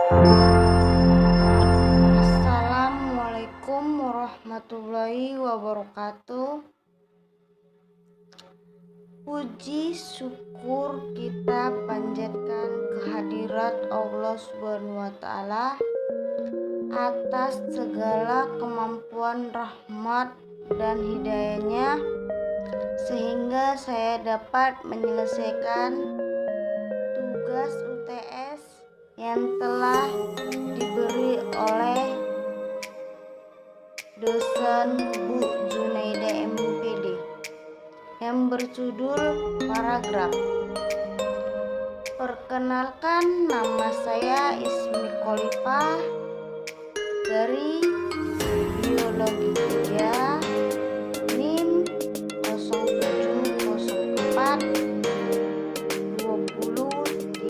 Assalamualaikum warahmatullahi wabarakatuh. Puji syukur kita panjatkan kehadirat Allah Subhanahu wa Ta'ala atas segala kemampuan, rahmat dan hidayahnya, sehingga saya dapat menyelesaikan tugas UTS yang telah diberi oleh dosen Bu Junaida MPD yang berjudul paragraf. Perkenalkan, nama saya Ismi Khalifah dari Biologi 3, NIM 0704 20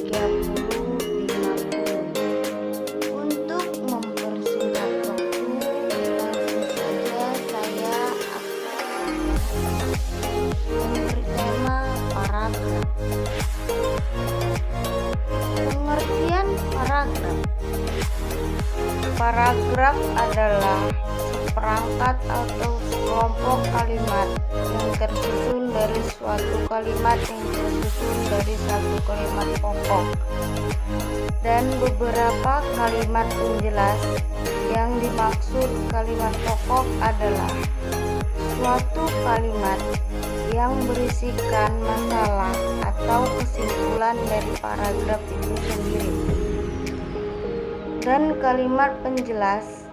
30 50. Untuk mempersingkat waktu, langsung saja saya akan memberi tema paragraf. Pengertian paragraf. Paragraf adalah seperangkat atau sekelompok kalimat yang tersusun dari suatu kalimat yang tersusun dari satu kalimat pokok dan beberapa kalimat penjelas. Yang dimaksud kalimat pokok adalah suatu kalimat yang berisikan masalah atau kesimpulan dari paragraf itu sendiri. Dan kalimat penjelas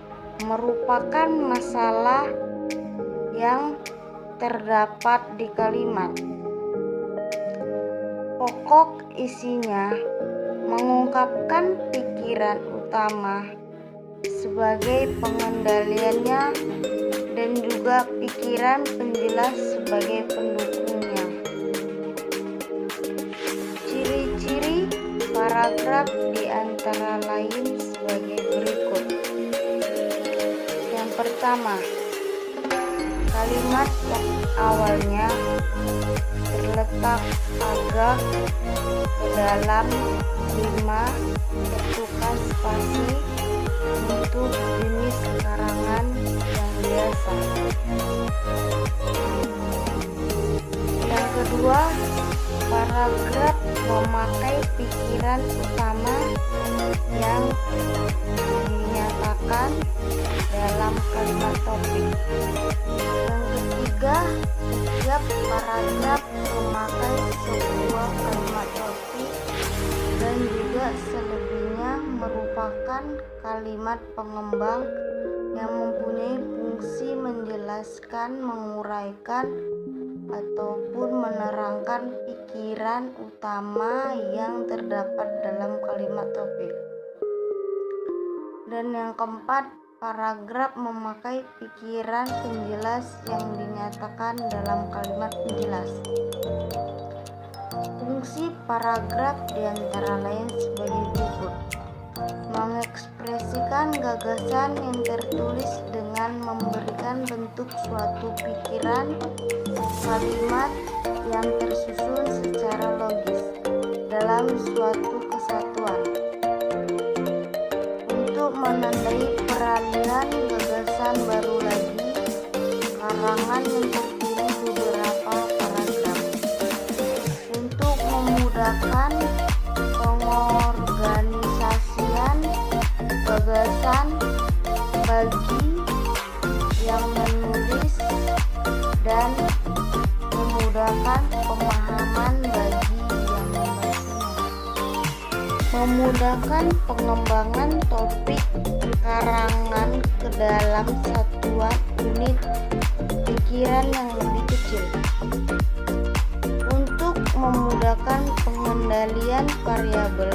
merupakan masalah yang terdapat di kalimat. Pokok isinya mengungkapkan pikiran utama sebagai pengendaliannya dan juga pikiran penjelas sebagai pendukungnya. Ciri-ciri paragraf diantara lain sebagai berikut. Yang pertama, kalimat awalnya terletak agak ke dalam 5 ketukan spasi untuk jenis karangan yang biasa. Yang kedua, paragraf memakai pikiran utama yang dinyatakan dalam kalimat topik. Yang ketiga, setiap paragraf memakai sebuah kalimat topik dan juga selebihnya merupakan kalimat pengembang yang mempunyai fungsi menjelaskan, menguraikan, ataupun menerangkan pikiran utama yang terdapat dalam kalimat topik. Dan yang keempat, paragraf memakai pikiran penjelas yang dinyatakan dalam kalimat penjelas. Fungsi paragraf diantara lain sebagai berikut: mengekspresikan gagasan yang tertulis dengan memberikan bentuk suatu pikiran kalimat yang tersusun secara logis dalam suatu kesatuan. Untuk menandai peralihan gagasan baru lagi, karangan yang terdiri beberapa paragraf. Untuk memudahkan pengorganisasian gagasan bagi yang menulis dan memudahkan pemahaman bagi yang membacanya. Memudahkan pengembangan topik karangan ke dalam satuan unit pikiran yang lebih kecil. Untuk memudahkan pengendalian variabel,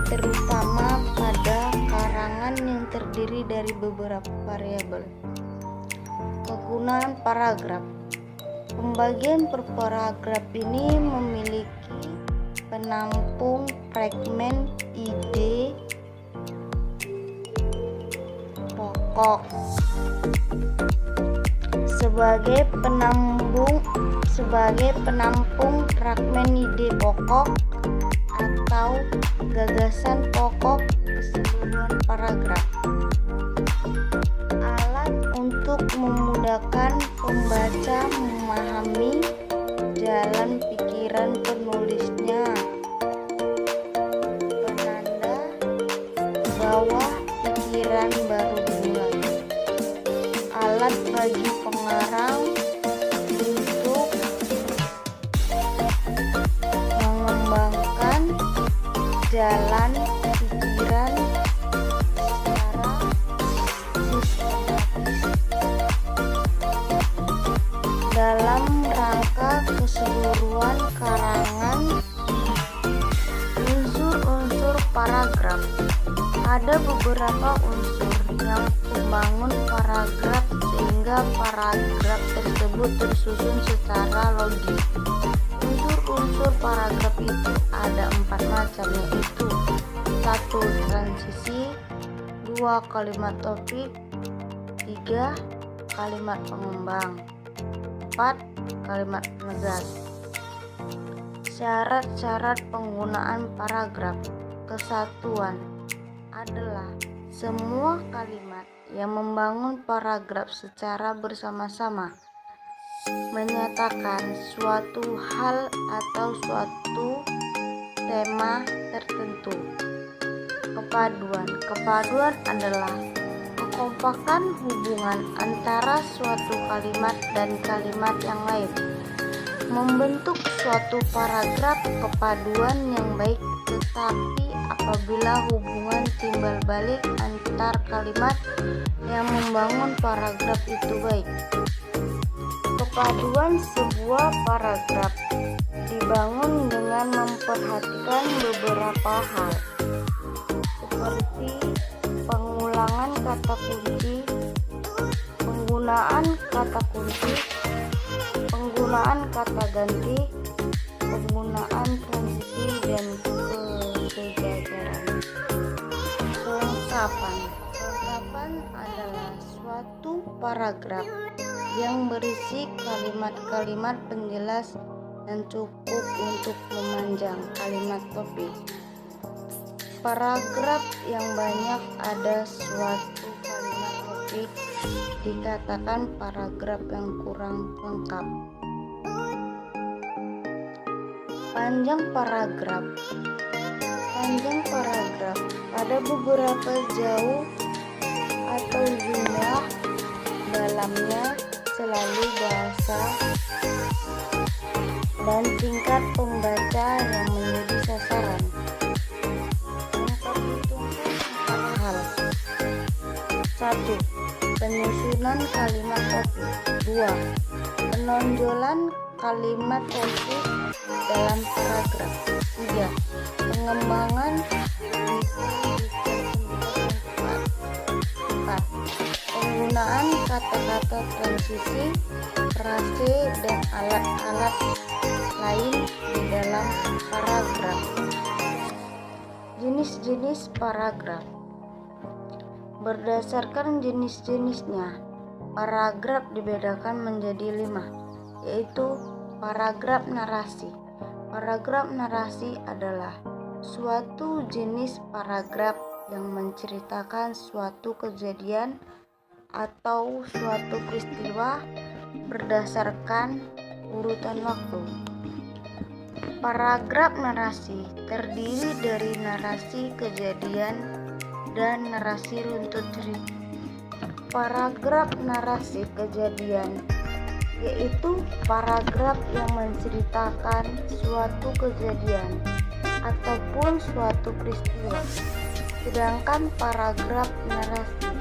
terutama pada karangan yang terdiri dari beberapa variabel. Kegunaan paragraf. Pembagian per paragraf ini memiliki penampung fragmen ide pokok sebagai penampung fragmen ide pokok atau gagasan pokok keseluruhan paragraf. Alat untuk memudahkan pembaca memahami jalan pikiran penulisnya. Penanda bawah pikiran baru dimulai. Alat bagi pengarang untuk mengembangkan jalan pikiran secara sistematis dalam rangka keseluruhan karangan. Unsur-unsur paragraf. Ada beberapa unsur yang membangun paragraf sehingga paragraf tersebut tersusun secara logis. Unsur-unsur paragraf itu ada 4 macam, yaitu 1. Transisi, 2. Kalimat topik, 3. Kalimat pengembang, 4. Kalimat penegas. Syarat-syarat penggunaan paragraf. Kesatuan adalah semua kalimat yang membangun paragraf secara bersama-sama menyatakan suatu hal atau suatu tema tertentu. Kepaduan adalah kekompakan hubungan antara suatu kalimat dan kalimat yang lain, membentuk suatu paragraf kepaduan yang baik. Tetapi apabila hubungan timbal balik antar kalimat yang membangun paragraf itu baik. Kepaduan sebuah paragraf dibangun dengan memperhatikan beberapa hal, seperti pengulangan kata kunci, penggunaan kata kunci, penggunaan kata ganti, penggunaan transisi, dan kesejajaran. Kelengkapan adalah suatu paragraf yang berisi kalimat-kalimat penjelas dan cukup untuk memanjang kalimat topik. Paragraf yang banyak ada suatu kalimat topik dikatakan paragraf yang kurang lengkap. Panjang paragraf. Panjang paragraf pada beberapa jauh atau jumlah dalamnya selalu bahasa dan tingkat pembaca yang menjadi sasaran. Memperhitungkan 4 hal. 1. Penyusunan kalimat topik. 2. Penonjolan kalimat topik dalam paragraf. 3. Pengembangan penggunaan kata-kata transisi, frase, dan alat-alat lain di dalam paragraf. Jenis-jenis paragraf. Berdasarkan jenis-jenisnya, paragraf dibedakan menjadi 5, yaitu paragraf narasi. Paragraf narasi adalah suatu jenis paragraf yang menceritakan suatu kejadian atau suatu peristiwa berdasarkan urutan waktu. Paragraf narasi terdiri dari narasi kejadian dan narasi runtut cerita. Paragraf narasi kejadian yaitu paragraf yang menceritakan suatu kejadian ataupun suatu peristiwa. Sedangkan paragraf narasi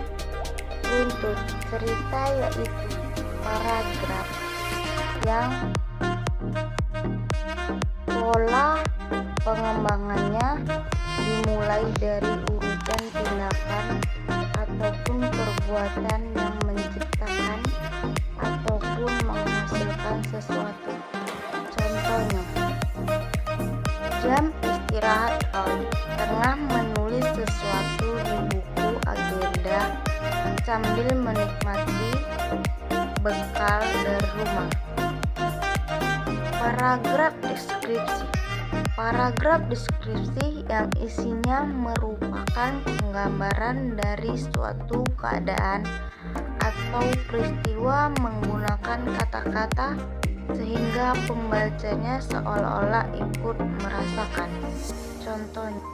runtut cerita yaitu paragraf yang pola pengembangannya dimulai dari urutan tindakan ataupun perbuatan yang menciptakan ataupun menghasilkan sesuatu. Contohnya, jam istirahat kau tengah menulis sesuatu di buku agenda sambil menikmati bekal dari rumah. Paragraf deskripsi. Paragraf deskripsi yang isinya merupakan penggambaran dari suatu keadaan atau peristiwa menggunakan kata-kata sehingga pembacanya seolah-olah ikut merasakan. Contohnya,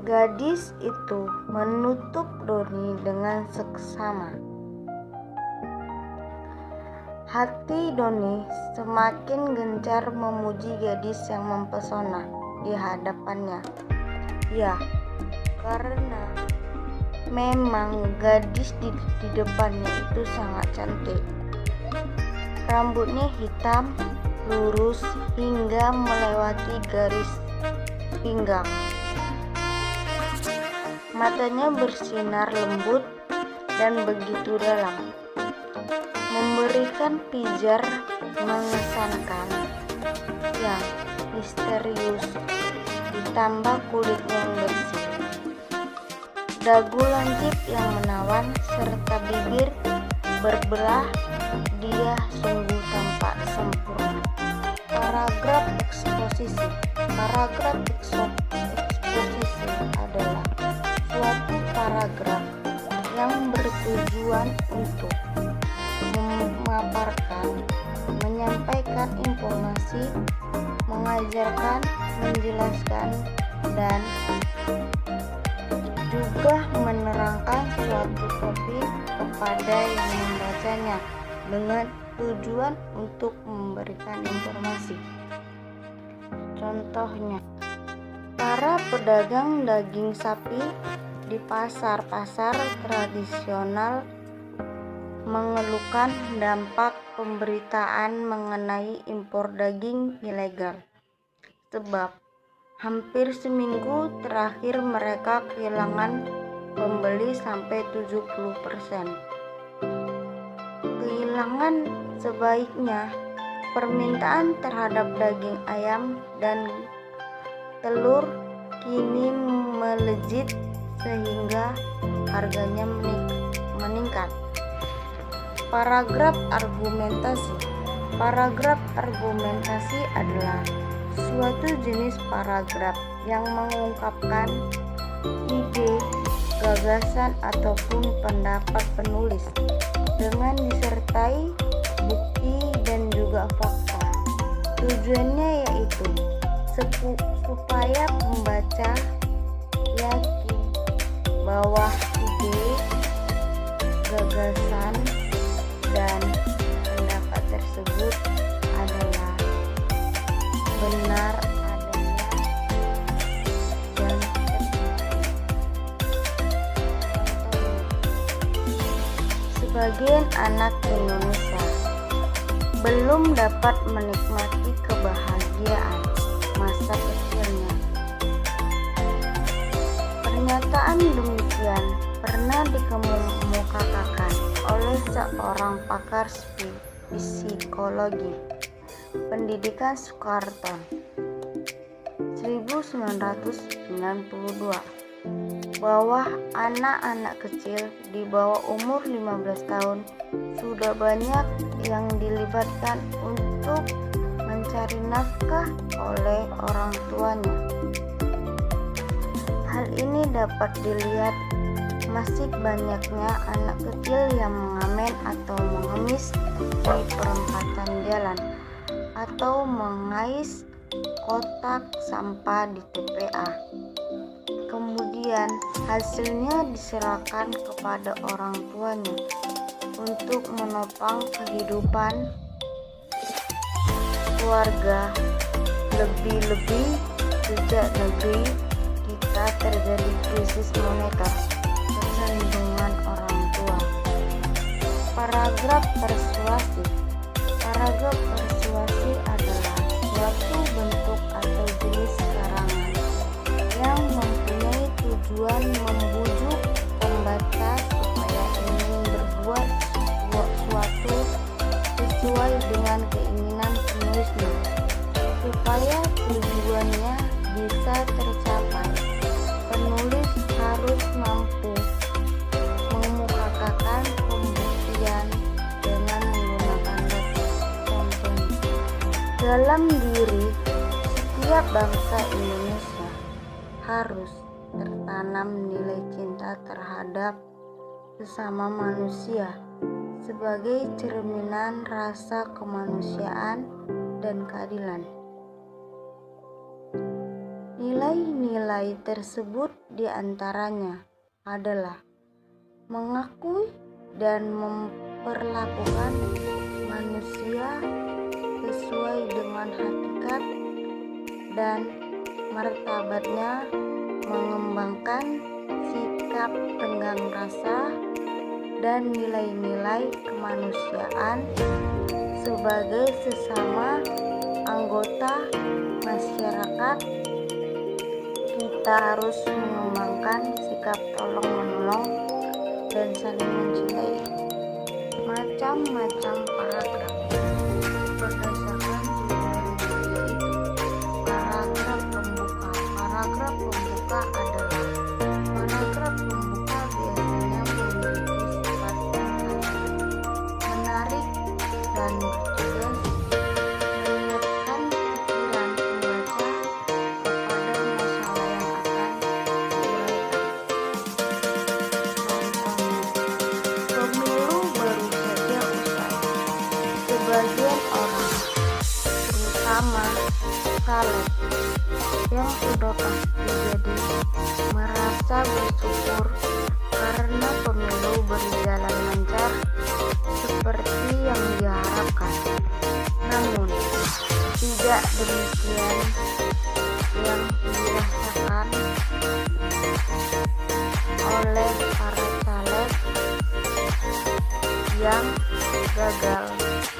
gadis itu menutup Doni dengan seksama. Hati Doni semakin gencar memuji gadis yang mempesona di hadapannya. Ya, karena memang gadis di depannya itu sangat cantik. Rambutnya hitam, lurus hingga melewati garis pinggang. Matanya bersinar lembut dan begitu dalam, memberikan pijar mengesankan yang misterius, ditambah kulitnya yang bersih, dagu lancip yang menawan, serta bibir berbelah. Dia sungguh tampak sempurna. Paragraf eksposisi. Paragraf eksposisi adalah suatu paragraf yang bertujuan untuk memaparkan, menyampaikan informasi, mengajarkan, menjelaskan, dan juga menerangkan suatu topik kepada yang membacanya dengan tujuan untuk memberikan informasi. Contohnya, para pedagang daging sapi di pasar-pasar tradisional mengeluhkan dampak pemberitaan mengenai impor daging ilegal, sebab hampir seminggu terakhir mereka kehilangan pembeli sampai 70%. Kehilangan sebaiknya permintaan terhadap daging ayam dan telur kini melejit sehingga harganya meningkat. Paragraf argumentasi. Paragraf argumentasi adalah suatu jenis paragraf yang mengungkapkan ide, gagasan ataupun pendapat penulis dengan disertai bukti dan juga fakta. Tujuannya yaitu supaya pembaca yakin bahwa ide, gagasan, dan pendapat tersebut adalah benar adanya dan sebagian anak Indonesia belum dapat menikmati kebahagiaan masa kecilnya. Pernyataan demikian pernah dikemukakan oleh seorang pakar psikologi pendidikan Soekarno 1992 bahwa anak-anak kecil di bawah umur 15 tahun sudah banyak yang dilibatkan untuk mencari nafkah oleh orang tuanya. Hal ini dapat dilihat masih banyaknya anak kecil yang mengamen atau mengemis di perempatan jalan atau mengais kotak sampah di TPA. Kemudian hasilnya diserahkan kepada orang tuanya untuk menopang kehidupan keluarga. Lebih-lebih sejak negeri kita terjadi krisis moneter, kecenderungan orang tua. Paragraf persuasi. Paragraf persuasi adalah suatu bentuk atau jenis karangan yang mempunyai tujuan membujuk pembaca supaya ingin berbuat sesuatu sesuai dengan keinginan penulisnya. Supaya tujuannya bisa tercapai, penulis harus mampu mengemukakan pembuktian dengan menggunakan data. Contohnya, dalam diri setiap bangsa Indonesia harus tertanam nilai cinta terhadap sesama manusia sebagai cerminan rasa kemanusiaan dan keadilan. Nilai-nilai tersebut diantaranya adalah mengakui dan memperlakukan manusia sesuai dengan hakikat dan martabatnya, mengembangkan sikap tenggang rasa dan nilai-nilai kemanusiaan sebagai sesama anggota masyarakat. Kita harus mengembangkan sikap tolong-menolong dan saling mencintai. Macam-macam paragraf berdasarkan tujuan yaitu paragraf pembuka. Paragraf pembuka adalah paragraf pembuka biasanya memiliki sifat menarik dan bertugas menyiapkan pikiran pembaca kepada masalah yang akan diuraikan. Contohnya, pemilu baru saja usai. Sebagian orang, terutama caleg yang sudah pasti jadi, merasa bersyukur karena pemilu berjalan lancar seperti yang diharapkan. Namun, tidak demikian yang dirasakan oleh para caleg yang gagal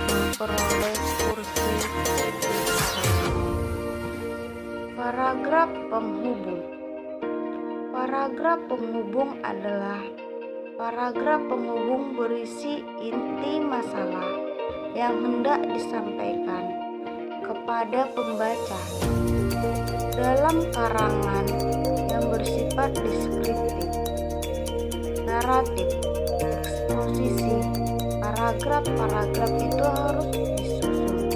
memperoleh kursi di parlemen. Paragraf penghubung. Paragraf penghubung adalah paragraf penghubung berisi inti masalah yang hendak disampaikan kepada pembaca dalam karangan yang bersifat deskriptif, naratif, eksposisi. Paragraf-paragraf itu harus disusun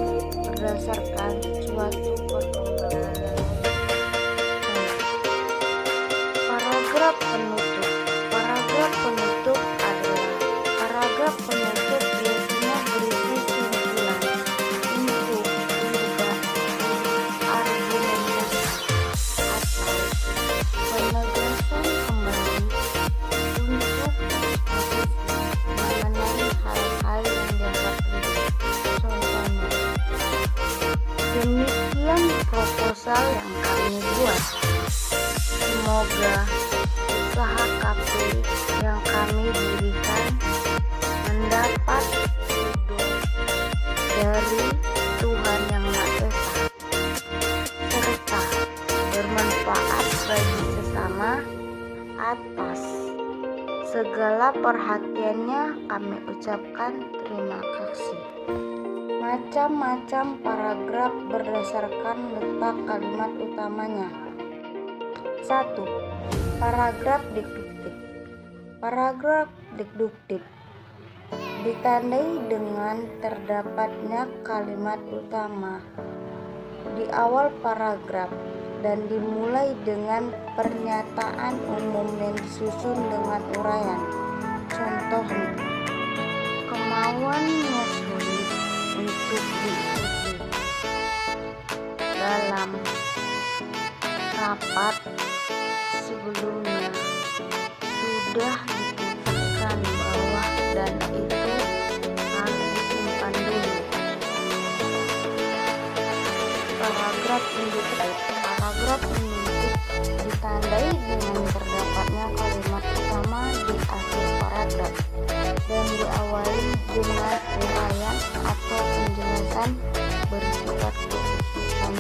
berdasarkan suatu perkembangan yang paragraf penutup. Paragraf penutup adalah paragraf penutup biasanya berisi simpulan untuk juga argumentasi atau penegasan kembali untuk mengenai hal-hal yang dianggap penting. Contohnya, demikian proposal yang kami buat. Semoga usaha kafe yang kami dirikan mendapat ridho dari Tuhan Yang Maha Esa serta bermanfaat bagi sesama. Atas segala perhatiannya kami ucapkan terima kasih. Macam-macam paragraf berdasarkan letak kalimat utamanya. 1. Paragraf deduktif. Paragraf deduktif ditandai dengan terdapatnya kalimat utama di awal paragraf dan dimulai dengan pernyataan umum yang disusun dengan uraian. Contohnya, kemauannya sulit untuk diikuti dalam rapat sebelumnya sudah diputuskan bahwa dan itu harus disimpan dulu. Paragraf induktif. Paragraf induktif ditandai dengan terdapatnya kalimat utama di akhir paragraf dan diawali dengan uraian atau penjelasan bersifat khususan.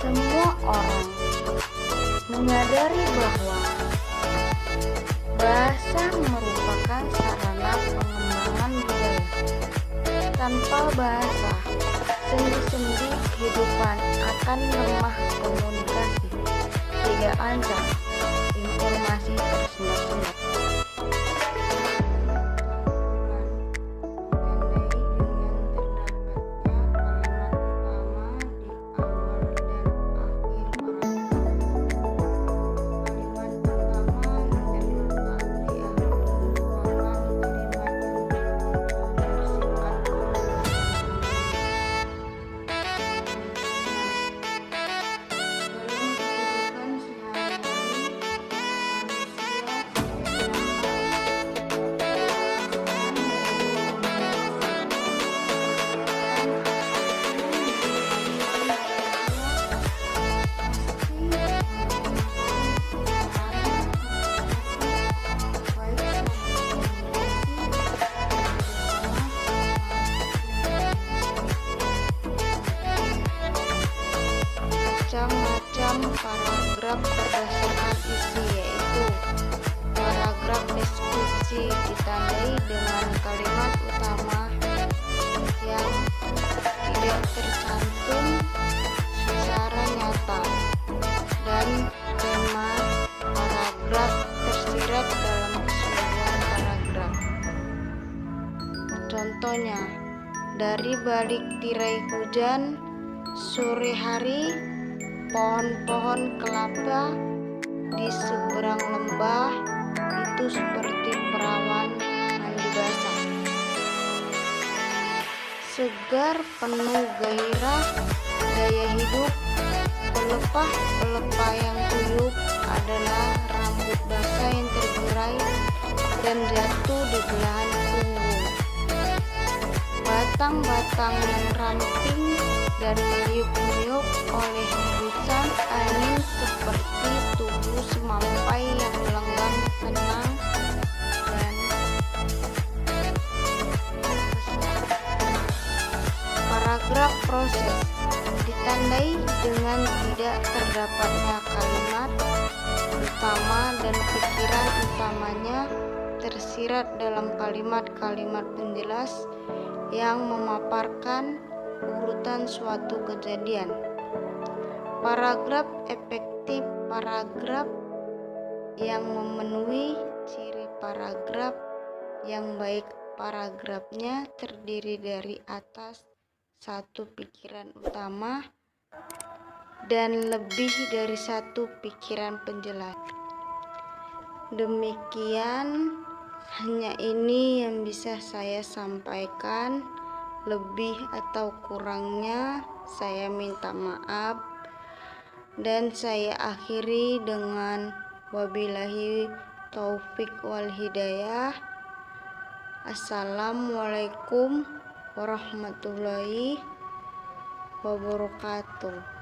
Semua orang menyadari bahwa bahasa merupakan sarana pengembangan budaya. Tanpa bahasa, sendi-sendi kehidupan akan lemah komunikasi, tidak lancar, informasi tersendat-sendat. Tandai dengan terdapatnya kalimat utama di awal bermacam-macam paragraf berdasarkan isi, yaitu paragraf deskripsi ditandai dengan kalimat utama yang tidak tercantum secara nyata dan tema paragraf tersirat dalam keseluruhan paragraf. Contohnya, dari balik tirai hujan, sore hari, pohon-pohon kelapa di seberang lembah itu seperti perawan mandi basah. Segar, penuh gairah, daya hidup, pelepah-pelepah yang kuyup adalah rambut basah yang tergerai dan jatuh di belahan punggung. Batang-batang yang ramping dan meniup-niup oleh hembusan angin seperti tubuh semampai yang melenggang tenang dan paragraf proses ditandai dengan tidak terdapatnya kalimat utama dan pikiran utamanya tersirat dalam kalimat-kalimat penjelas yang memaparkan urutan suatu kejadian. Paragraf efektif, paragraf yang memenuhi ciri paragraf yang baik. Paragrafnya terdiri dari atas satu pikiran utama dan lebih dari satu pikiran penjelas. Demikian, hanya ini yang bisa saya sampaikan. Lebih atau kurangnya saya minta maaf, dan saya akhiri dengan wabillahi taufik wal hidayah. Assalamualaikum warahmatullahi wabarakatuh.